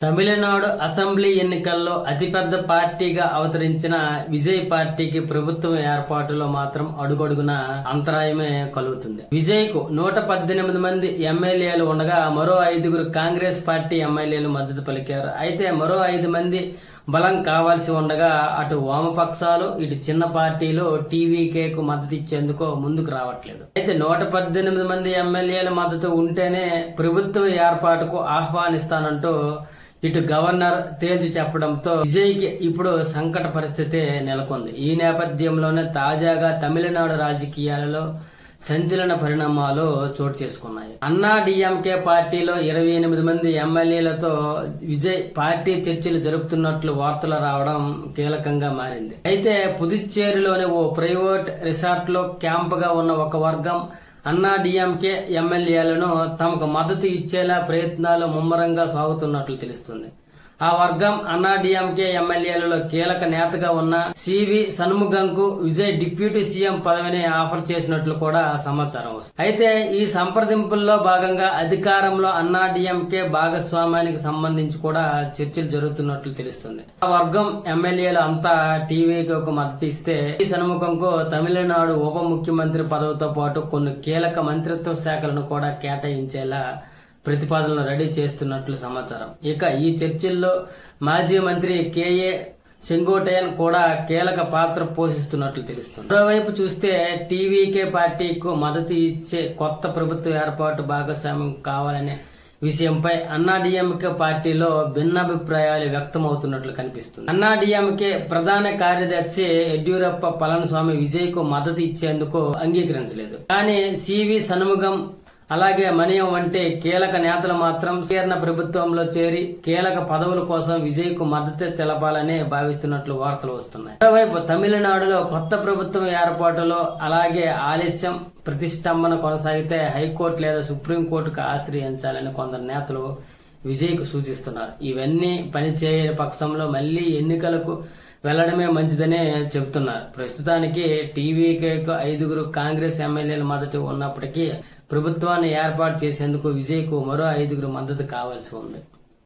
Tamil Nadu assembly ఎన్నికల్లో అతిపెద్ద పార్టీగా అవతరించిన విజయ్ పార్టీకి ప్రభుత్వం ఏర్పాటులో మాత్రం అడుగడుగున అంతరాయమే కలుగుతుంది. విజయ్ కు 118 మంది ఎమ్మెల్యేలు ఉండగా మరో 5 కాంగ్రెస్ పార్టీ ఎమ్మెల్యేలు మద్దతు పలికారు. అయితే మరో 5 మంది బలం కావాల్సి ఉండగా అటు వామపక్షాలు ఇటు చిన్న పార్టీలు టీవీకేకు మద్దతు ఇచ్చేందుకు ముందుకు రావట్లేదు. అయితే 118 మంది ఎమ్మెల్యేల మద్దతు ఉంటేనే ప్రభుత్వ ఏర్పాటుకు ఆహ్వానిస్తానంటూ ఇటు గవర్నర్ తేల్చి చెప్పడంతో విజయ్ కి ఇప్పుడు సంకట పరిస్థితి నెలకొంది. ఈ నేపథ్యంలోనే తాజాగా తమిళనాడు రాజకీయాలలో సంచలన పరిణామాలు చోటు చేసుకున్నాయి. అన్నా డిఎంకే పార్టీలో 28 మంది ఎమ్మెల్యేలతో విజయ్ పార్టీ చర్చలు జరుపుతున్నట్లు వార్తలు రావడం కీలకంగా మారింది. అయితే పుదుచ్చేరిలోని ఓ ప్రైవేట్ రిసార్ట్ లో క్యాంప్ గా ఉన్న ఒక వర్గం అన్నా డిఎంకే ఎమ్మెల్యేలను తమకు మద్దతు ఇచ్చేలా ప్రయత్నాలు ముమ్మరంగా సాగుతున్నట్లు తెలుస్తుంది. ఆ వర్గం అన్నా డిఎంకే ఎమ్మెల్యేలలో కీలక నేతగా ఉన్న సివి షణ్ముగంకు విజయ్ డిప్యూటీ సీఎం పదవిని ఆఫర్ చేసినట్లు కూడా సమాచారం వస్తుంది. అయితే ఈ సంప్రదింపుల్లో భాగంగా అధికారంలో అన్నా డిఎంకే భాగస్వామ్యానికి సంబంధించి కూడా చర్చలు జరుగుతున్నట్లు తెలుస్తుంది. ఆ వర్గం ఎమ్మెల్యేలు అంతా టీవీకి మద్దతు ఇస్తే ఈ షణ్ముగంకు తమిళనాడు ఉప ముఖ్యమంత్రి పదవితో పాటు కొన్ని కీలక మంత్రిత్వ శాఖలను కూడా కేటాయించేలా ప్రతిపాదనలు రెడీ చేస్తున్నట్లు సమాచారం. ఇక ఈ చర్చల్లో మాజీ మంత్రి కేఏ సెంగోటైన్ కూడా కీలక పాత్ర పోషిస్తున్నట్లు తెలుస్తుంది. మరోవైపు చూస్తే టీవీకే పార్టీకు మద్దతు ఇచ్చే కొత్త ప్రభుత్వ ఏర్పాటు భాగస్వామ్యం కావాలనే విషయంపై అన్నా డిఎంకే పార్టీలో భిన్నాభిప్రాయాలు వ్యక్తమవుతున్నట్లు కనిపిస్తుంది. అన్నా డిఎంకే ప్రధాన కార్యదర్శి యడ్యూరప్ప పళనిస్వామి విజయ్ కు మద్దతు ఇచ్చేందుకు అంగీకరించలేదు. కానీ సివి షణ్ముగం అలాగే మనియం వంటి కీలక నేతలు మాత్రం కేంద్ర ప్రభుత్వంలో చేరి కీలక పదవుల కోసం విజయ్ కు మద్దతు తెలపాలని భావిస్తున్నట్లు వార్తలు వస్తున్నాయి. మరోవైపు తమిళనాడులో కొత్త ప్రభుత్వం ఏర్పాటులో అలాగే ఆలస్యం ప్రతిష్టంభన కొనసాగితే హైకోర్టు లేదా సుప్రీంకోర్టుకు ఆశ్రయించాలని కొందరు నేతలు విజయ్ కు సూచిస్తున్నారు. ఇవన్నీ పనిచేయని పక్షంలో మళ్లీ ఎన్నికలకు వెళ్లడమే మంచిదనే చెబుతున్నారు. ప్రస్తుతానికి టీవీకి 5 కాంగ్రెస్ ఎమ్మెల్యేల మద్దతు ఉన్నప్పటికీ ప్రభుత్వాన్ని ఏర్పాటు చేసేందుకు విజయ్ కు మరో 5 మద్దతు కావాల్సి ఉంది.